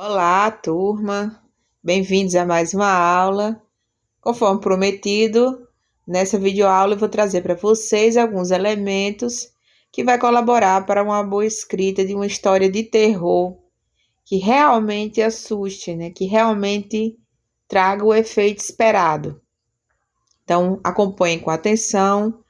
Olá, turma! Bem-vindos a mais uma aula. Conforme prometido, nessa videoaula eu vou trazer para vocês alguns elementos que vai colaborar para uma boa escrita de uma história de terror que realmente assuste, né? Que realmente traga o efeito esperado. Então, acompanhem com atenção,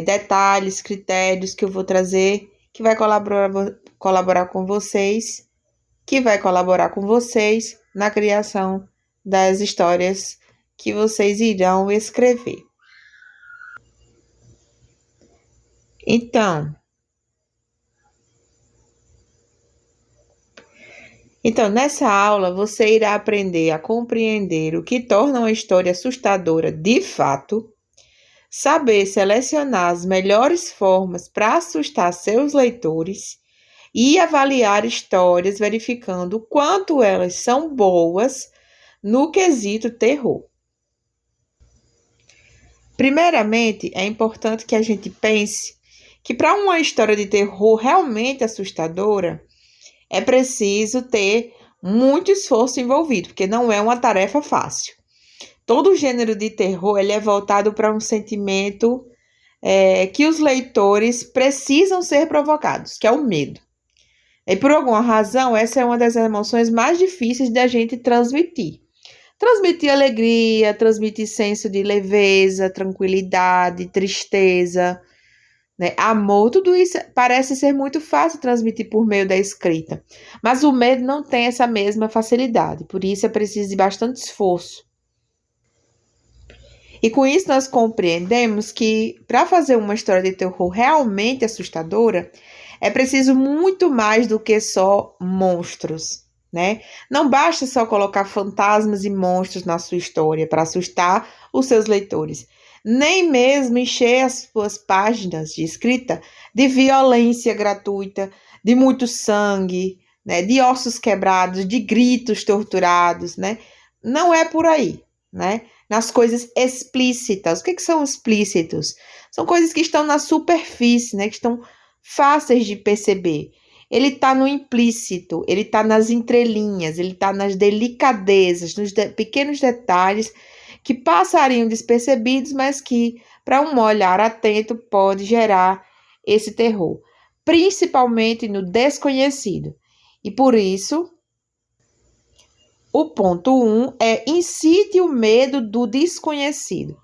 detalhes, critérios que eu vou trazer, que vai colaborar com vocês na criação das histórias que vocês irão escrever. Então, nessa aula você irá aprender a compreender o que torna uma história assustadora de fato, saber selecionar as melhores formas para assustar seus leitores e avaliar histórias verificando o quanto elas são boas no quesito terror. Primeiramente, é importante que a gente pense que para uma história de terror realmente assustadora, é preciso ter muito esforço envolvido, porque não é uma tarefa fácil. Todo gênero de terror ele é voltado para um sentimento que os leitores precisam ser provocados, que é o medo. E por alguma razão, essa é uma das emoções mais difíceis da gente transmitir. Transmitir alegria, transmitir senso de leveza, tranquilidade, tristeza, né? Amor, tudo isso parece ser muito fácil transmitir por meio da escrita. Mas o medo não tem essa mesma facilidade, por isso é preciso de bastante esforço. E com isso nós compreendemos que para fazer uma história de terror realmente assustadora, é preciso muito mais do que só monstros, né? Não basta só colocar fantasmas e monstros na sua história para assustar os seus leitores. Nem mesmo encher as suas páginas de escrita de violência gratuita, de muito sangue, né? De ossos quebrados, de gritos torturados, né? Não é por aí, né? Nas coisas explícitas. O que são explícitos? São coisas que estão na superfície, né? Que estão fáceis de perceber. Ele está no implícito, ele está nas entrelinhas, ele está nas delicadezas, nos pequenos detalhes que passariam despercebidos, mas que, para um olhar atento, pode gerar esse terror, principalmente no desconhecido. E por isso, o ponto 1 é incite o medo do desconhecido.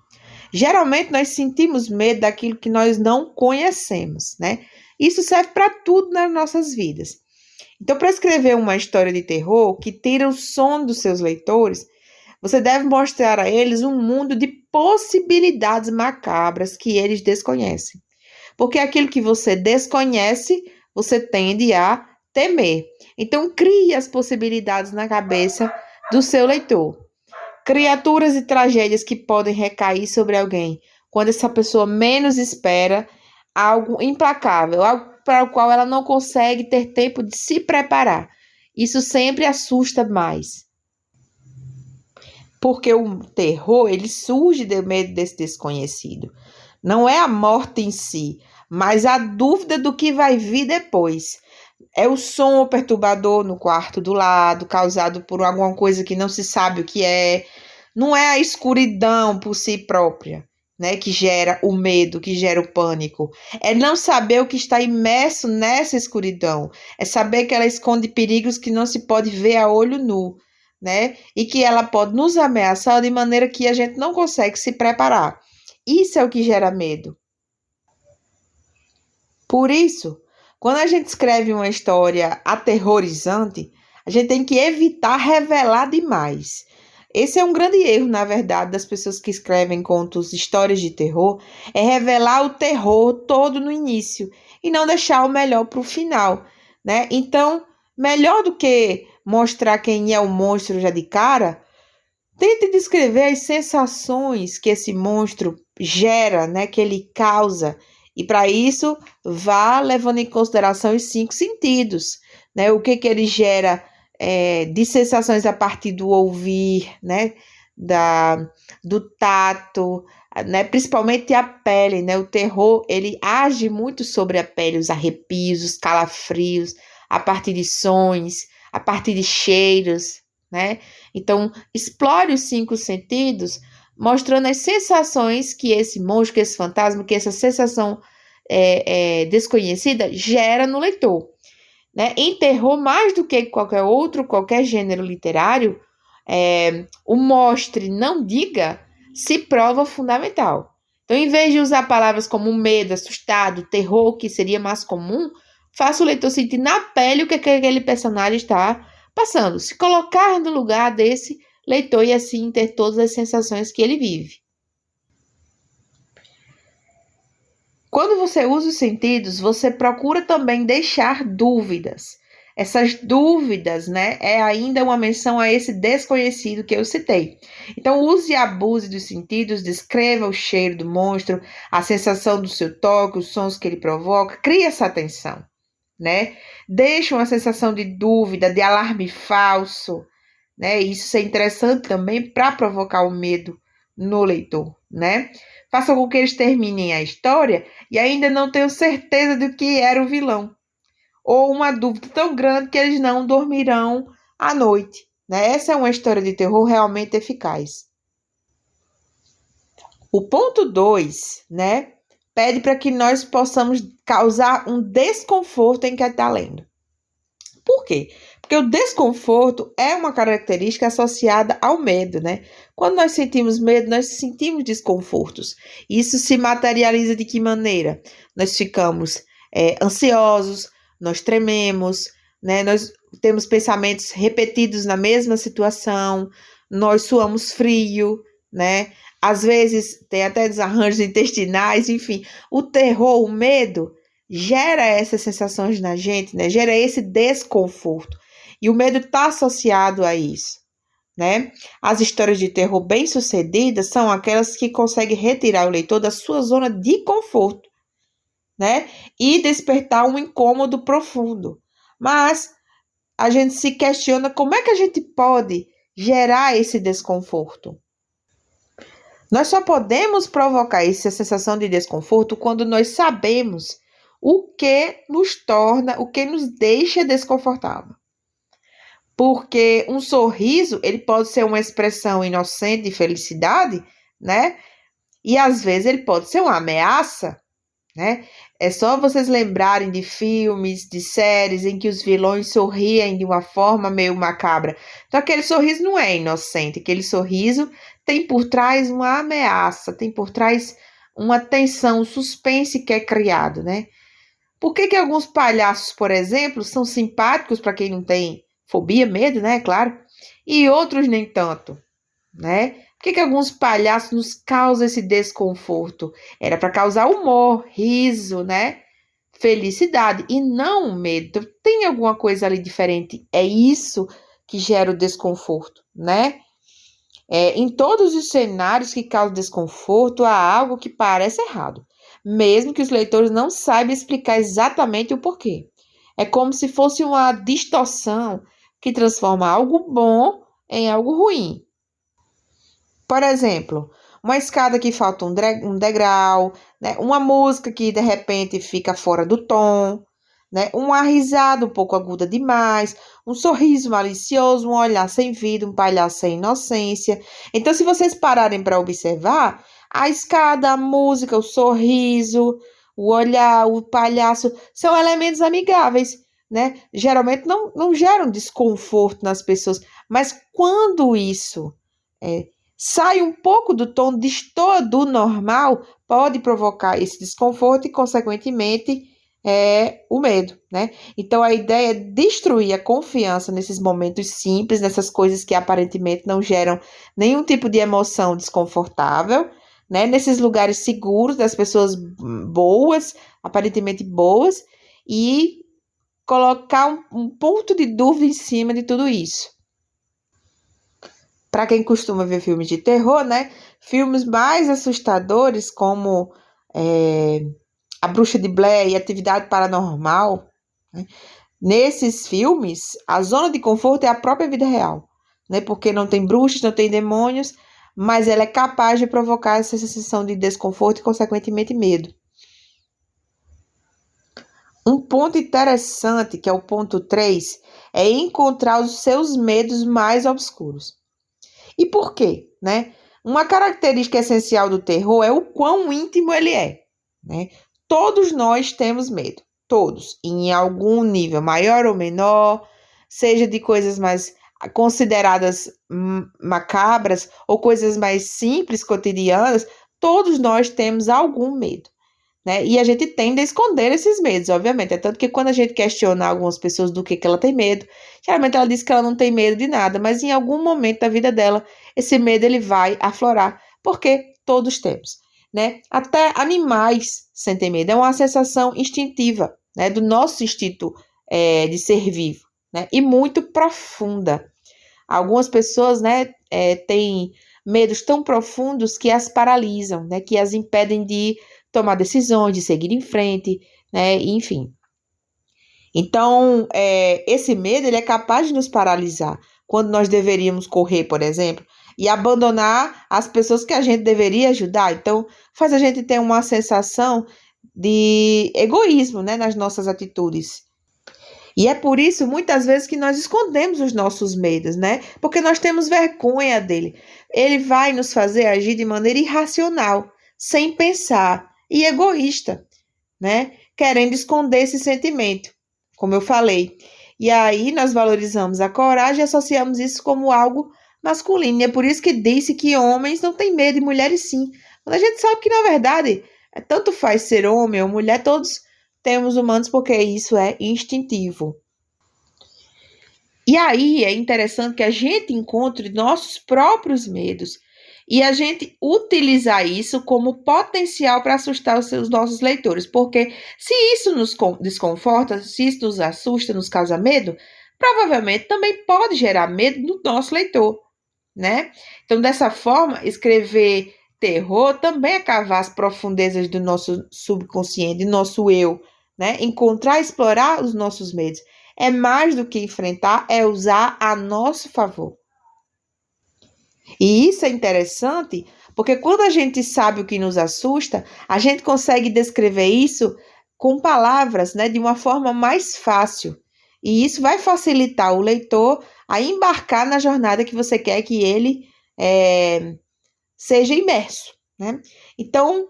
Geralmente nós sentimos medo daquilo que nós não conhecemos, né? Isso serve para tudo nas nossas vidas. Então, para escrever uma história de terror que tira o sono dos seus leitores, você deve mostrar a eles um mundo de possibilidades macabras que eles desconhecem. Porque aquilo que você desconhece, você tende a temer. Então, crie as possibilidades na cabeça do seu leitor. Criaturas e tragédias que podem recair sobre alguém quando essa pessoa menos espera, algo implacável, algo para o qual ela não consegue ter tempo de se preparar. Isso sempre assusta mais. Porque o terror, ele surge do medo desse desconhecido. Não é a morte em si, mas a dúvida do que vai vir depois. É o som perturbador no quarto do lado, causado por alguma coisa que não se sabe o que é. Não é a escuridão por si própria, né, que gera o medo, que gera o pânico. É não saber o que está imerso nessa escuridão. É saber que ela esconde perigos que não se pode ver a olho nu, né? E que ela pode nos ameaçar de maneira que a gente não consegue se preparar. Isso é o que gera medo. Por isso, quando a gente escreve uma história aterrorizante, a gente tem que evitar revelar demais. Esse é um grande erro, na verdade, das pessoas que escrevem contos, histórias de terror, é revelar o terror todo no início e não deixar o melhor para o final, né? Então, melhor do que mostrar quem é o monstro já de cara, tente descrever as sensações que esse monstro gera, né? Que ele causa. E para isso, vá levando em consideração os 5 sentidos, né? O que ele gera de sensações a partir do ouvir, né? Do tato, né? Principalmente a pele, né? O terror, ele age muito sobre a pele, os arrepios, os calafrios, a partir de sons, a partir de cheiros, né? Então, explore os 5 sentidos, mostrando as sensações que esse monstro, que esse fantasma, que essa sensação desconhecida gera no leitor, né? Em terror, mais do que qualquer gênero literário, o mostre, não diga, se prova fundamental. Então, em vez de usar palavras como medo, assustado, terror, que seria mais comum, faça o leitor sentir na pele o que aquele personagem está passando. Se colocar no lugar desse leitor e assim ter todas as sensações que ele vive. Quando você usa os sentidos, você procura também deixar dúvidas. Essas dúvidas, né, é ainda uma menção a esse desconhecido que eu citei. Então, use e abuse dos sentidos, descreva o cheiro do monstro, a sensação do seu toque, os sons que ele provoca, crie essa atenção, né? Deixe uma sensação de dúvida, de alarme falso, né? Isso é interessante também para provocar o medo no leitor, né? Faça com que eles terminem a história e ainda não tenham certeza do que era o vilão, ou uma dúvida tão grande que eles não dormirão à noite, né? Essa é uma história de terror realmente eficaz. O ponto 2, né, pede para que nós possamos causar um desconforto em quem está lendo. Por quê? Porque o desconforto é uma característica associada ao medo, né? Quando nós sentimos medo, nós sentimos desconfortos. Isso se materializa de que maneira? Nós ficamos ansiosos, nós trememos, né? Nós temos pensamentos repetidos na mesma situação, nós suamos frio, né? Às vezes tem até desarranjos intestinais, enfim. O terror, o medo, gera essas sensações na gente, né? Gera esse desconforto. E o medo está associado a isso, né? As histórias de terror bem-sucedidas são aquelas que conseguem retirar o leitor da sua zona de conforto, né? E despertar um incômodo profundo. Mas a gente se questiona como é que a gente pode gerar esse desconforto. Nós só podemos provocar essa sensação de desconforto quando nós sabemos o que nos torna, o que nos deixa desconfortável. Porque um sorriso, ele pode ser uma expressão inocente de felicidade, né? E às vezes ele pode ser uma ameaça, né? É só vocês lembrarem de filmes, de séries em que os vilões sorriem de uma forma meio macabra. Então aquele sorriso não é inocente, aquele sorriso tem por trás uma ameaça, tem por trás uma tensão, um suspense que é criado, né? Por que alguns palhaços, por exemplo, são simpáticos para quem não tem fobia, medo, né? Claro. E outros nem tanto, né? Por que alguns palhaços nos causam esse desconforto? Era para causar humor, riso, né? Felicidade e não medo. Então, tem alguma coisa ali diferente. É isso que gera o desconforto, né? Em todos os cenários que causam desconforto, há algo que parece errado, mesmo que os leitores não saibam explicar exatamente o porquê. É como se fosse uma distorção que transforma algo bom em algo ruim. Por exemplo, uma escada que falta um degrau, né? Uma música que de repente fica fora do tom, né? Uma risada um pouco aguda demais, um sorriso malicioso, um olhar sem vida, um palhaço sem inocência. Então, se vocês pararem para observar, a escada, a música, o sorriso, o olhar, o palhaço, são elementos amigáveis, né? Geralmente não geram desconforto nas pessoas, mas quando isso sai um pouco do tom, destoa do normal, pode provocar esse desconforto e, consequentemente, o medo, né? Então, a ideia é destruir a confiança nesses momentos simples, nessas coisas que aparentemente não geram nenhum tipo de emoção desconfortável, né? Nesses lugares seguros, das pessoas boas, aparentemente boas, e colocar um ponto de dúvida em cima de tudo isso. Para quem costuma ver filmes de terror, né? Filmes mais assustadores, como A Bruxa de Blair e Atividade Paranormal, né? Nesses filmes, a zona de conforto é a própria vida real, né? Porque não tem bruxas, não tem demônios, mas ela é capaz de provocar essa sensação de desconforto e, consequentemente, medo. Um ponto interessante, que é o ponto 3, é encontrar os seus medos mais obscuros. E por quê, né? Uma característica essencial do terror é o quão íntimo ele é, né? Todos nós temos medo, todos, em algum nível, maior ou menor, seja de coisas mais consideradas macabras ou coisas mais simples, cotidianas, todos nós temos algum medo. Né? E a gente tende a esconder esses medos, obviamente. É tanto que quando a gente questiona algumas pessoas do que ela tem medo, geralmente ela diz que ela não tem medo de nada, mas em algum momento da vida dela, esse medo ele vai aflorar, porque todos temos, né? Até animais sentem medo, é uma sensação instintiva, né? Do nosso instinto de ser vivo, né? E muito profunda. Algumas pessoas, né, têm medos tão profundos que as paralisam, né? Que as impedem de tomar decisões, de seguir em frente, né? Enfim. Então, esse medo ele é capaz de nos paralisar quando nós deveríamos correr, por exemplo, e abandonar as pessoas que a gente deveria ajudar. Então, faz a gente ter uma sensação de egoísmo, né, nas nossas atitudes. E é por isso, muitas vezes, que nós escondemos os nossos medos, né? Porque nós temos vergonha dele. Ele vai nos fazer agir de maneira irracional, sem pensar, e egoísta, né? Querendo esconder esse sentimento, como eu falei. E aí nós valorizamos a coragem e associamos isso como algo masculino. E é por isso que disse que homens não têm medo e mulheres sim. Quando a gente sabe que, na verdade, tanto faz ser homem ou mulher, todos temos humanos porque isso é instintivo. E aí é interessante que a gente encontre nossos próprios medos e a gente utilizar isso como potencial para assustar os nossos leitores, porque se isso nos desconforta, se isso nos assusta, nos causa medo, provavelmente também pode gerar medo no nosso leitor, né? Então, dessa forma, escrever terror também é cavar as profundezas do nosso subconsciente, do nosso eu, né? Encontrar e explorar os nossos medos. É mais do que enfrentar, é usar a nosso favor. E isso é interessante, porque quando a gente sabe o que nos assusta, a gente consegue descrever isso com palavras, né, de uma forma mais fácil. E isso vai facilitar o leitor a embarcar na jornada que você quer que ele seja imerso, né? Então,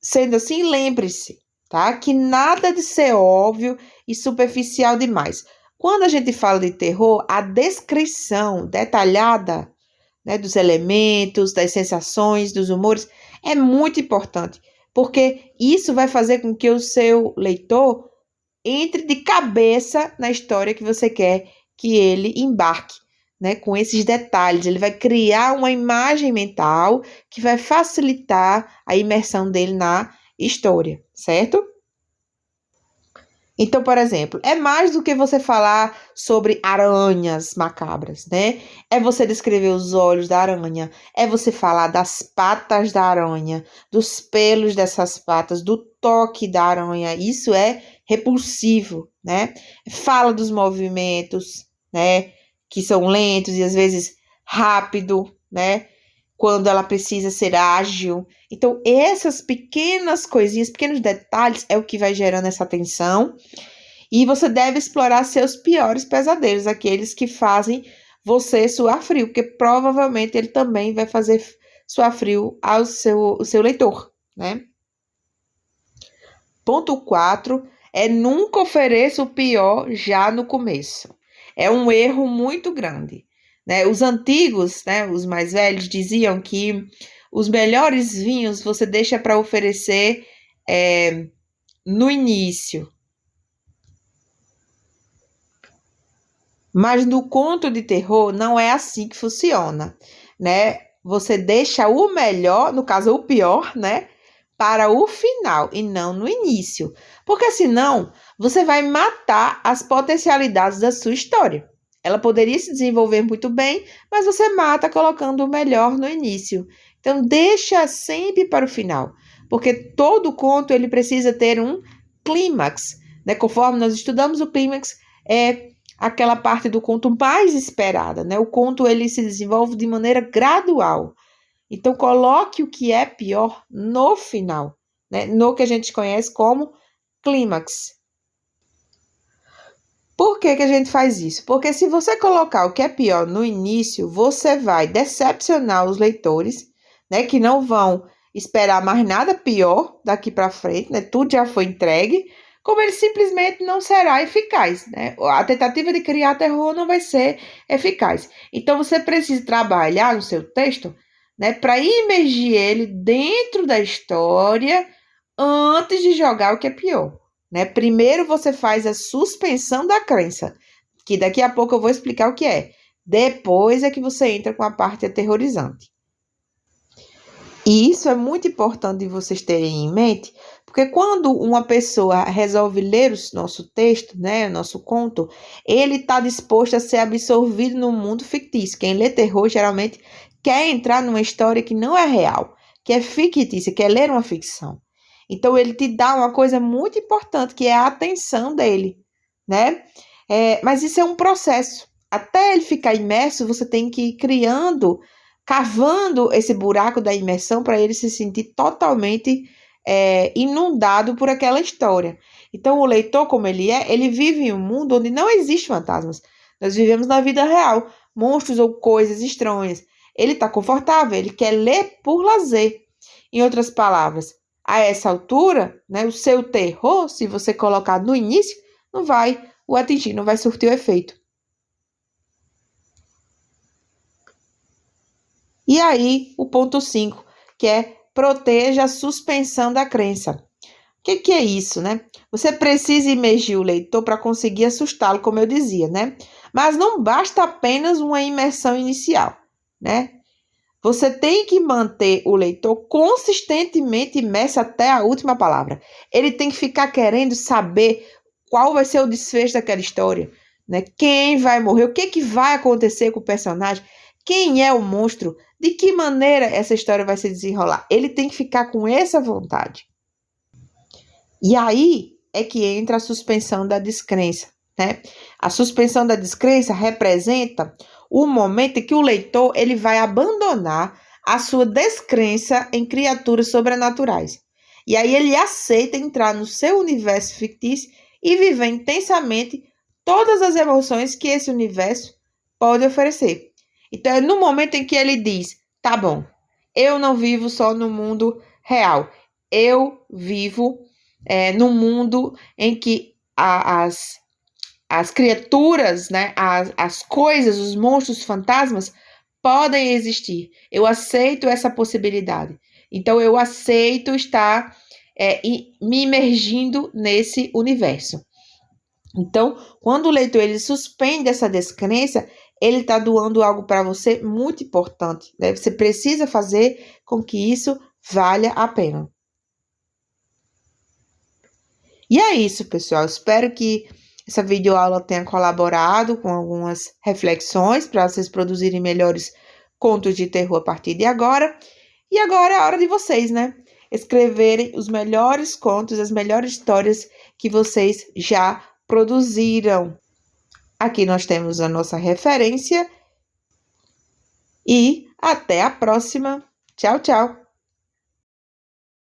sendo assim, lembre-se, tá? Que nada de ser óbvio e superficial demais. Quando a gente fala de terror, a descrição detalhada, né, dos elementos, das sensações, dos humores, é muito importante, porque isso vai fazer com que o seu leitor entre de cabeça na história que você quer que ele embarque, né, com esses detalhes. Ele vai criar uma imagem mental que vai facilitar a imersão dele na história, certo? Então, por exemplo, é mais do que você falar sobre aranhas macabras, né? É você descrever os olhos da aranha, é você falar das patas da aranha, dos pelos dessas patas, do toque da aranha. Isso é repulsivo, né? Fala dos movimentos, né? Que são lentos e às vezes rápido, né? Quando ela precisa ser ágil. Então, essas pequenas coisinhas, pequenos detalhes é o que vai gerando essa tensão. E você deve explorar seus piores pesadelos, aqueles que fazem você suar frio, porque provavelmente ele também vai fazer suar frio ao seu leitor, né? Ponto 4 é nunca ofereça o pior já no começo. É um erro muito grande, né? Os antigos, né, os mais velhos, diziam que os melhores vinhos você deixa para oferecer no início. Mas no conto de terror não é assim que funciona, né? Você deixa o melhor, no caso o pior, né, para o final e não no início. Porque senão você vai matar as potencialidades da sua história. Ela poderia se desenvolver muito bem, mas você mata colocando o melhor no início. Então deixa sempre para o final, porque todo conto ele precisa ter um clímax, né? Conforme nós estudamos, o clímax é aquela parte do conto mais esperada, né? O conto ele se desenvolve de maneira gradual. Então coloque o que é pior no final, né? No que a gente conhece como clímax. Por que que a gente faz isso? Porque se você colocar o que é pior no início, você vai decepcionar os leitores, né, que não vão esperar mais nada pior daqui para frente, né? Tudo já foi entregue, como ele simplesmente não será eficaz, né? A tentativa de criar terror não vai ser eficaz. Então você precisa trabalhar no seu texto, né, para imergir ele dentro da história antes de jogar o que é pior, né? Primeiro você faz a suspensão da crença, que daqui a pouco eu vou explicar o que é. Depois é que você entra com a parte aterrorizante. E isso é muito importante de vocês terem em mente, porque quando uma pessoa resolve ler o nosso texto, né, o nosso conto, ele está disposto a ser absorvido no mundo fictício. Quem lê terror geralmente quer entrar numa história que não é real, que é fictícia, quer ler uma ficção. Então ele te dá uma coisa muito importante, que é a atenção dele, né? Mas isso é um processo. Até ele ficar imerso, você tem que ir criando, cavando esse buraco da imersão para ele se sentir totalmente inundado por aquela história. Então, o leitor, como ele vive em um mundo onde não existe fantasmas. Nós vivemos na vida real, monstros ou coisas estranhas. Ele está confortável, ele quer ler por lazer. Em outras palavras, a essa altura, né, o seu terror, se você colocar no início, não vai o atingir, não vai surtir o efeito. E aí, o ponto 5, que é proteja a suspensão da crença. O que é isso, né? Você precisa imergir o leitor para conseguir assustá-lo, como eu dizia, né? Mas não basta apenas uma imersão inicial, né? Você tem que manter o leitor consistentemente imerso até a última palavra. Ele tem que ficar querendo saber qual vai ser o desfecho daquela história, né? Quem vai morrer, o que vai acontecer com o personagem, quem é o monstro, de que maneira essa história vai se desenrolar. Ele tem que ficar com essa vontade. E aí é que entra a suspensão da descrença, né? A suspensão da descrença representa o momento em que o leitor ele vai abandonar a sua descrença em criaturas sobrenaturais. E aí ele aceita entrar no seu universo fictício e viver intensamente todas as emoções que esse universo pode oferecer. Então é no momento em que ele diz, tá bom, eu não vivo só no mundo real, eu vivo no mundo em que as criaturas, né, as coisas, os monstros, os fantasmas podem existir. Eu aceito essa possibilidade. Então, eu aceito estar me imergindo nesse universo. Então, quando o leitor ele suspende essa descrença, ele está doando algo para você muito importante, né? Você precisa fazer com que isso valha a pena. E é isso, pessoal. Espero que essa videoaula tenha colaborado com algumas reflexões para vocês produzirem melhores contos de terror a partir de agora. E agora é a hora de vocês, né? Escreverem os melhores contos, as melhores histórias que vocês já produziram. Aqui nós temos a nossa referência. E até a próxima. Tchau, tchau.